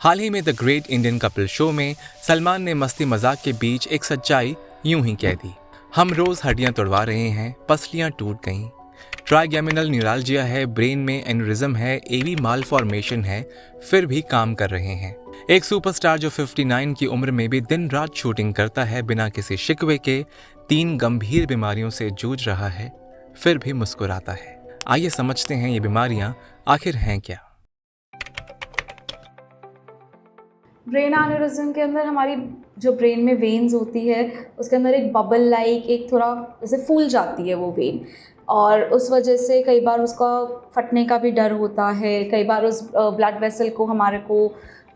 हाल ही में the great Indian couple show में सलमान ने मस्ती मजाक के बीच एक सच्चाई यूं ही कह दी, हम रोज हड्डियां तोड़वा रहे हैं, पसलियां टूट गईं। ट्राइगेमिनल न्यूरालजिया है, ब्रेन में एन्यूरिज्म है, एवी मालफॉर्मेशन है, फिर भी काम कर रहे हैं। एक सुपरस्टार जो 59 की उम्र में भी दिन रात शूटिंग करता है बिना किसी शिकवे के, 3 गंभीर बीमारियों से जूझ रहा है, फिर भी मुस्कुराता है। आइए समझते हैं ये बीमारियां आखिर हैं क्या। ब्रेन एन्यूरिज्म के अंदर हमारी जो ब्रेन में वेन्स होती है उसके अंदर एक बबल लाइक एक थोड़ा जैसे फूल जाती है वो वेन, और उस वजह से कई बार उसका फटने का भी डर होता है। कई बार उस ब्लड वेसल को हमारे को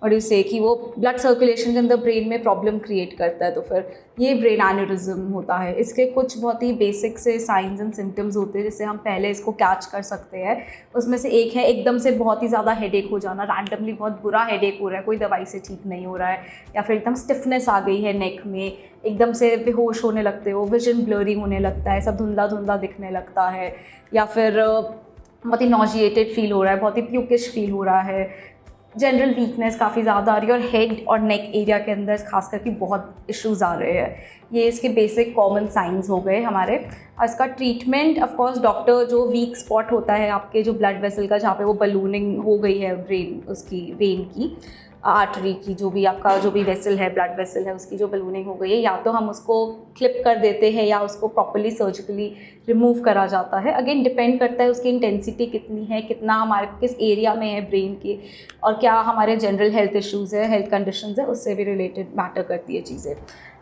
और से कि वो ब्लड सर्कुलेशन के अंदर ब्रेन में प्रॉब्लम क्रिएट करता है, तो फिर ये ब्रेन एन्यूरिज्म होता है। इसके कुछ बहुत ही बेसिक से साइंस एंड सिम्टम्स होते हैं जिससे हम पहले इसको कैच कर सकते हैं। उसमें से एक है एकदम से बहुत ही ज़्यादा हेडेक हो जाना, रैंडमली बहुत बुरा हेडेक हो रहा है, कोई दवाई से ठीक नहीं हो रहा है, या फिर एकदम स्टिफनेस आ गई है नेक में, एकदम से बेहोश होने लगते हो, विजन ब्लरी होने लगता है, सब धुंधला धुंधला दिखने लगता है, या फिर बहुत ही नॉजिएटेड फील हो रहा है, बहुत ही प्यूकिश फील हो रहा है, जनरल वीकनेस काफ़ी ज़्यादा आ रही है, और हेड और नेक एरिया के अंदर खास करके बहुत इश्यूज़ आ रहे हैं। ये इसके बेसिक कॉमन साइंस हो गए हमारे। और इसका ट्रीटमेंट ऑफ कोर्स डॉक्टर जो वीक स्पॉट होता है आपके जो ब्लड वेसल का, जहाँ पे वो बलूनिंग हो गई है ब्रेन उसकी वेन की, आर्टरी की, जो भी आपका जो भी वेसल है, ब्लड वेसल है, उसकी जो बलूनिंग हो गई है, या तो हम उसको क्लिप कर देते हैं या उसको प्रॉपर्ली सर्जिकली रिमूव करा जाता है। अगेन डिपेंड करता है उसकी इंटेंसिटी कितनी है, कितना हमारे किस एरिया में है ब्रेन के, और क्या हमारे जनरल हेल्थ इश्यूज़ है, हेल्थ कंडीशंस है, उससे भी रिलेटेड मैटर करती है चीज़ें।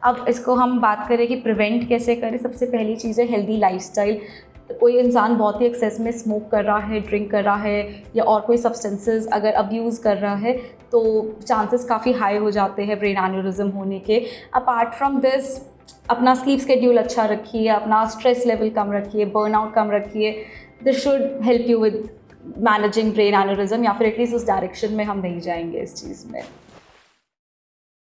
अब इसको हम बात करें कि प्रिवेंट कैसे करें। सबसे पहली चीज़ है हेल्दी लाइफस्टाइल। कोई इंसान बहुत ही एक्सेस में स्मोक कर रहा है, ड्रिंक कर रहा है, या और कोई सब्सटेंसेस अगर अब्यूज़ कर रहा है, तो चांसेस काफ़ी हाई हो जाते हैं ब्रेन एन्यूरिज्म होने के। अपार्ट फ्रॉम दिस, अपना स्लीप शेड्यूल अच्छा रखिए, अपना स्ट्रेस लेवल कम रखिए, बर्नआउट कम रखिए। This should help you with managing brain aneurysm, या फिर एटलीस्ट उस डायरेक्शन में हम नहीं जाएंगे इस चीज़ में।